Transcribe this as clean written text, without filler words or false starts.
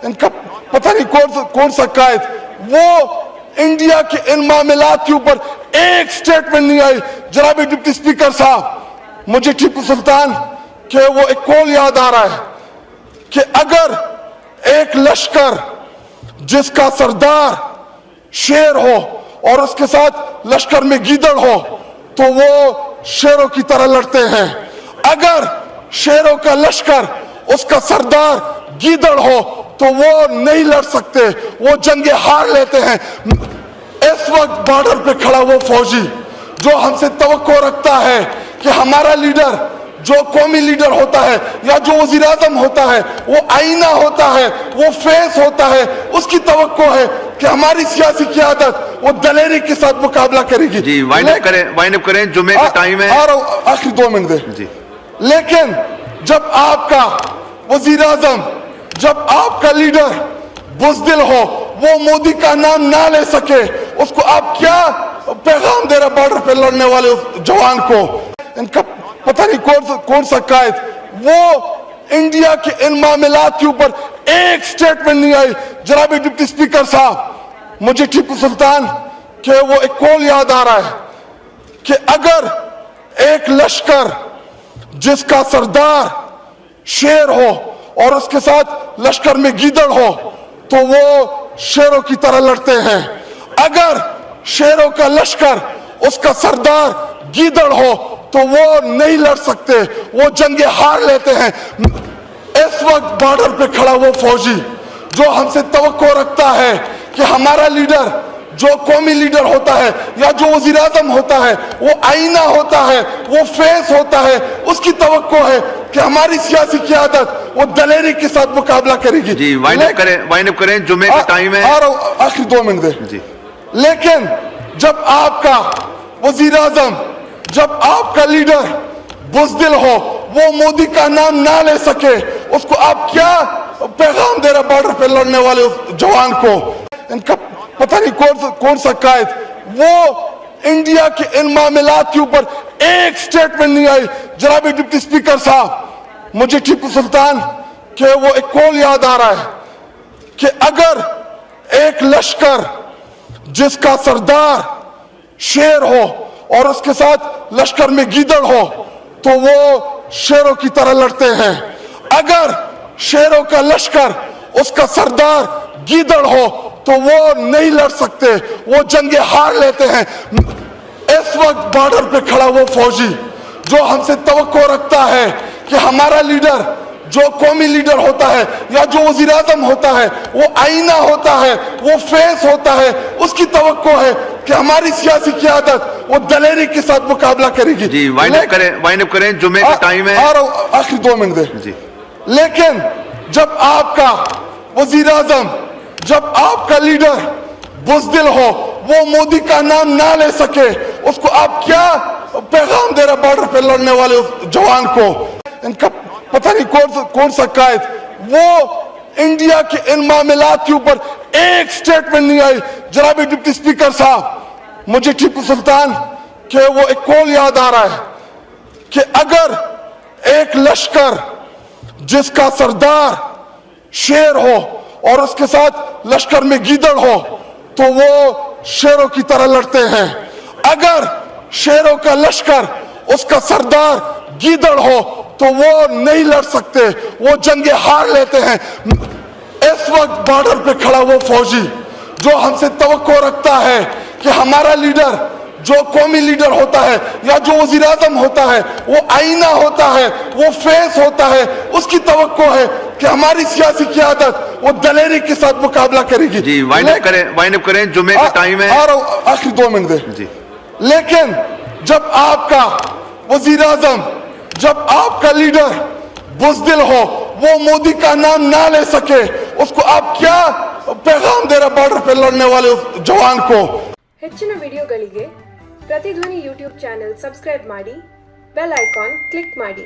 इनका पता नहीं कौन सा कायद, वो इंडिया के इन मामलात के ऊपर एक स्टेटमेंट नहीं आई। जनाब डिप्टी स्पीकर साहब, मुझे टीपू सुल्तान के वो एक कॉल याद आ रहा है कि अगर एक लश्कर जिसका सरदार शेर हो और उसके साथ लश्कर में गीदड़ हो तो वो शेरों की तरह लड़ते हैं। अगर शेरों का लश्कर उसका सरदार गीदड़ हो तो वो नहीं लड़ सकते, वो जंगे हार लेते हैं। इस वक्त बॉर्डर पे खड़ा वो फौजी जो हमसे तवक्को रखता है कि हमारा लीडर जो कौमी लीडर होता है या जो वजीर आजम होता है वो आईना होता है, वो फेस होता है, उसकी तवक्को है कि हमारी सियासी क़यादत वो दलेरी के साथ मुकाबला करेगी। जी वाइंड अप करें, जुम्मे का टाइम है। आखिर 2 मिनट दे जी। लेकिन जब आपका वजीर आजम, जब आपका लीडर बुज़दिल हो, वो मोदी का नाम ना ले सके, उसको आप क्या पैगाम दे रहे बॉर्डर पे लड़ने वाले उस जवान को? इनका पता नहीं कौन सा कायद, वो इंडिया के इन मामलात के ऊपर एक स्टेटमेंट नहीं आई। जनाब डिप्टी स्पीकर साहब, मुझे टीपू सुल्तान के वो एक कॉल याद आ रहा है कि अगर एक लश्कर जिसका सरदार शेर हो और उसके साथ लश्कर में गीदड़ हो तो वो शेरों की तरह लड़ते हैं। अगर शेरों का लश्कर उसका सरदार गीदड़ हो तो वो नहीं लड़ सकते, वो जंगे हार लेते हैं। इस वक्त बॉर्डर पे खड़ा वो फौजी जो हमसे तवक्को रखता है कि हमारा लीडर जो कौमी लीडर होता है या जो वजीर आजम होता है वो आईना होता है, वो फेस होता है, उसकी तवक्को है कि हमारी सियासी क़यादत वो दलेरी के साथ मुकाबला करेगी। जी वाइंड अप करें, जुम्मे का टाइम है। आखिर 2 मिनट दे जी। लेकिन जब आपका वजीर आजम, जब आपका लीडर बुज़दिल हो, वो मोदी का नाम ना ले सके, उसको आप क्या पैगाम दे रहे बॉर्डर पे लड़ने वाले उस जवान को? इनका पता नहीं कौन सा कायद, वो इंडिया के इन मामलात के ऊपर एक स्टेटमेंट नहीं आई। जनाब डिप्टी स्पीकर साहब, मुझे टीपू सुल्तान के वो एक कॉल याद आ रहा है कि अगर एक लश्कर जिसका सरदार शेर हो और उसके साथ लश्कर में गीदड़ हो तो वो शेरों की तरह लड़ते हैं। अगर शेरों का लश्कर उसका सरदार गीदड़ हो तो वो नहीं लड़ सकते, वो जंगे हार लेते हैं। इस वक्त बॉर्डर पे खड़ा वो फौजी जो हमसे तवक्को रखता है कि हमारा लीडर जो कौमी लीडर होता है या जो वजीर आजम होता है वो आईना होता है, वो फेस होता है, उसकी तवक्को है कि हमारी सियासी क़यादत वो दलेरी के साथ मुकाबला करेगी। जी वाइंड अप करें, जुम्मे का टाइम है। आखिर 2 मिनट दे जी। लेकिन जब आपका वजीर आजम, जब आपका लीडर बुज़दिल हो, वो मोदी का नाम ना ले सके, उसको आप क्या पैगाम दे रहे बॉर्डर पे लड़ने वाले उस जवान को? इनका पता नहीं कौन सा कायद, वो इंडिया के इन मामलात के ऊपर एक स्टेटमेंट नहीं आई। जनाब डिप्टी स्पीकर साहब, मुझे टीपू सुल्तान के वो एक कॉल याद आ रहा है कि अगर एक लश्कर जिसका सरदार शेर हो और उसके साथ लश्कर में गीदड़ हो तो वो शेरों की तरह लड़ते हैं। अगर शेरों का लश्कर उसका सरदार गीदड़ हो तो वो नहीं लड़ सकते, वो जंगे हार लेते हैं। इस वक्त बॉर्डर पे खड़ा वो फौजी जो हमसे तवक्को रखता है कि हमारा लीडर जो कौमी लीडर होता है या जो वजीर आजम होता है वो आईना होता है, वो फेस होता है, उसकी तवक्को है कि हमारी सियासी क़यादत वो दलेरी के साथ मुकाबला करेगी। जी वाइंड अप करें, जुम्मे का टाइम है। आखिर 2 मिनट दे जी। लेकिन जब आपका वजीर आजम, जब आपका लीडर बुज़दिल हो, वो मोदी का नाम ना ले सके, उसको आप क्या पैगाम दे रहे बॉर्डर पे लड़ने वाले उस जवान को? ಹೆಚ್ಚಿನ ವಿಡಿಯೋಗಳಿಗೆ ಪ್ರತಿಧ್ವನಿ ಯೂಟ್ಯೂಬ್ ಚಾನೆಲ್ ಸಬ್ಸ್ಕ್ರೈಬ್ ಮಾಡಿ, ಬೆಲ್ ಐಕಾನ್ ಕ್ಲಿಕ್ ಮಾಡಿ।